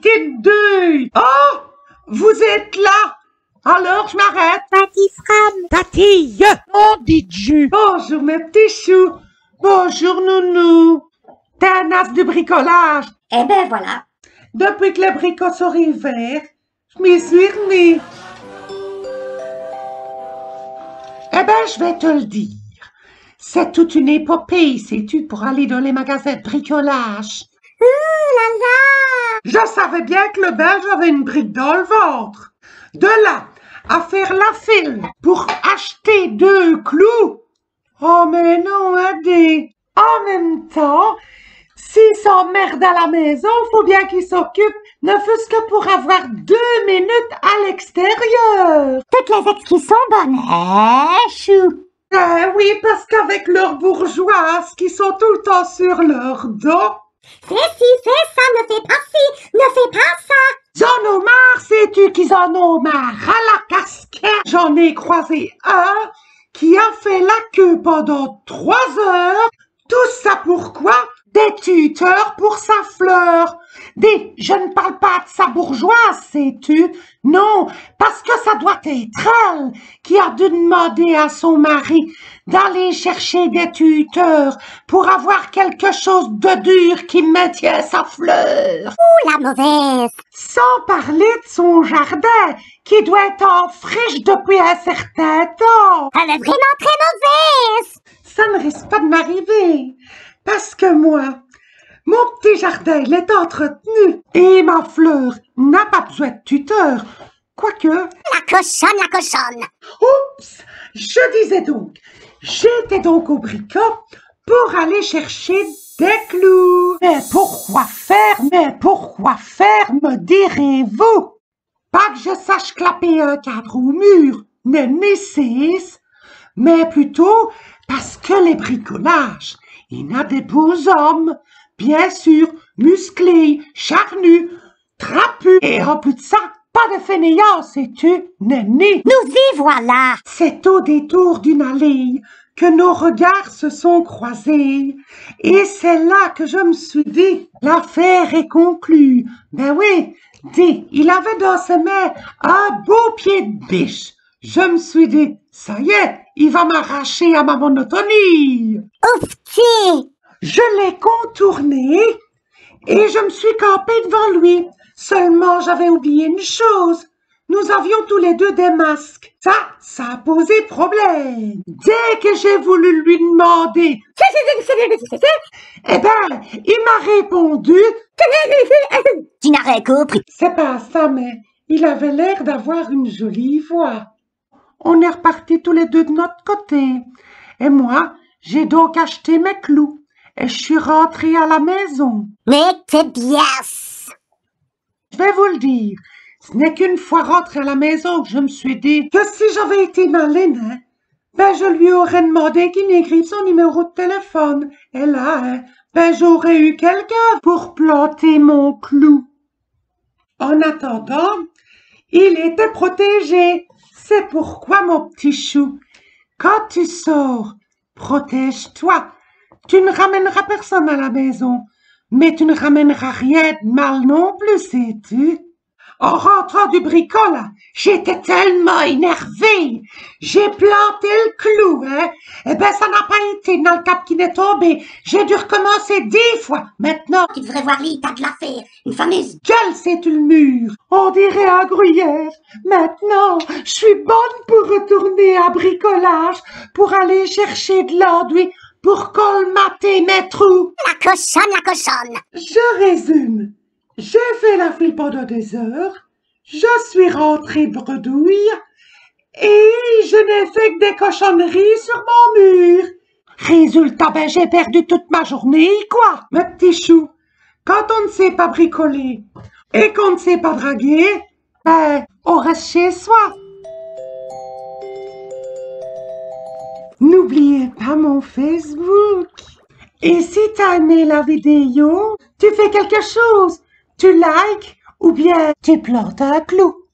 qualité de deuil. Oh, vous êtes là. Alors, je m'arrête. Tati Fram. Tati, oh, dis-tu. Bonjour, mes petits choux. Bonjour, nounou. T'es un as de bricolage. Eh ben voilà. Depuis que les bricots sont rivés, je m'y suis remis. Eh ben, je vais te le dire. C'est toute une épopée, sais-tu, pour aller dans les magasins de bricolage. Là là. Je savais bien que le Belge avait une brique dans le ventre. De là à faire la file pour acheter 2 clous. Oh, mais non, Adé. En même temps, s'il s'emmerde à la maison, faut bien qu'il s'occupe, ne fût-ce que pour avoir 2 minutes à l'extérieur. Toutes les excuses sont bonnes, chou. Oui, parce qu'avec leurs bourgeoises qui sont tout le temps sur leur dos. Fais ci, fais ça, ne fais pas ci, ne fais pas ça. J'en ai marre, sais-tu qu'ils en ont marre à la casquette. J'en ai croisé un qui a fait la queue pendant 3 heures. Tout ça pourquoi? Des tuteurs pour sa fleur. Je ne parle pas de sa bourgeoise, sais-tu? Non, parce que ça doit être elle qui a dû demander à son mari d'aller chercher des tuteurs pour avoir quelque chose de dur qui maintient sa fleur. Ouh, la mauvaise. Sans parler de son jardin, qui doit être en friche depuis un certain temps. Elle est vraiment très mauvaise. Ça ne risque pas de m'arriver, parce que moi, mon petit jardin, il est entretenu et ma fleur n'a pas besoin de tuteur. Quoique... La cochonne, la cochonne. Oups! Je disais donc, j'étais donc au bricot pour aller chercher des clous. Mais pourquoi faire, me direz-vous? Pas que je sache clapper un cadre au mur, ni 6, mais plutôt parce que les bricolages, il y a des beaux hommes, bien sûr, musclés, charnus, trapus, et en plus de ça, pas de fainéants, sais-tu, nenni. Nous y voilà. C'est au détour d'une allée que nos regards se sont croisés, et c'est là que je me suis dit, l'affaire est conclue. Ben oui, il avait dans ses mains un beau pied de biche. Je me suis dit, ça y est, il va m'arracher à ma monotonie. Oufti. Je l'ai contourné et je me suis campée devant lui. Seulement, j'avais oublié une chose. Nous avions tous les deux des masques. Ça a posé problème. Dès que j'ai voulu lui demander, eh ben, il m'a répondu, Tu n'as rien compris. c'est pas ça, mais il avait l'air d'avoir une jolie voix. On est repartis tous les deux de notre côté. Et moi, j'ai donc acheté mes clous. Et je suis rentrée à la maison. Mais t'es bien. Je vais vous le dire, ce n'est qu'une fois rentrée à la maison que je me suis dit que si j'avais été maline, hein, ben je lui aurais demandé qu'il m'écrive son numéro de téléphone. Et là, hein, ben j'aurais eu quelqu'un pour planter mon clou. En attendant, il était protégé. C'est pourquoi, mon petit chou, quand tu sors, protège-toi. Tu ne ramèneras personne à la maison, mais tu ne ramèneras rien de mal non plus, sais-tu? En rentrant du bricot, là, j'étais tellement énervée. J'ai planté le clou, hein. Eh ben, ça n'a pas été dans le cap qui n'est tombé. J'ai dû recommencer 10 fois. Maintenant, Tu devrais voir l'état de l'affaire. Une fameuse gueule, c'est le mur. On dirait un gruyère. Maintenant, je suis bonne pour retourner à bricolage, pour aller chercher de l'enduit, pour colmater mes trous. la cochonne, la cochonne. Je résume. J'ai fait la file pendant des heures, je suis rentrée bredouille et je n'ai fait que des cochonneries sur mon mur. Résultat, ben j'ai perdu toute ma journée, quoi. Mes petits choux, quand on ne sait pas bricoler et qu'on ne sait pas draguer, ben on reste chez soi. N'oubliez pas mon Facebook. Et si t'as aimé la vidéo, tu fais quelque chose. Tu likes ou bien tu plantes un clou.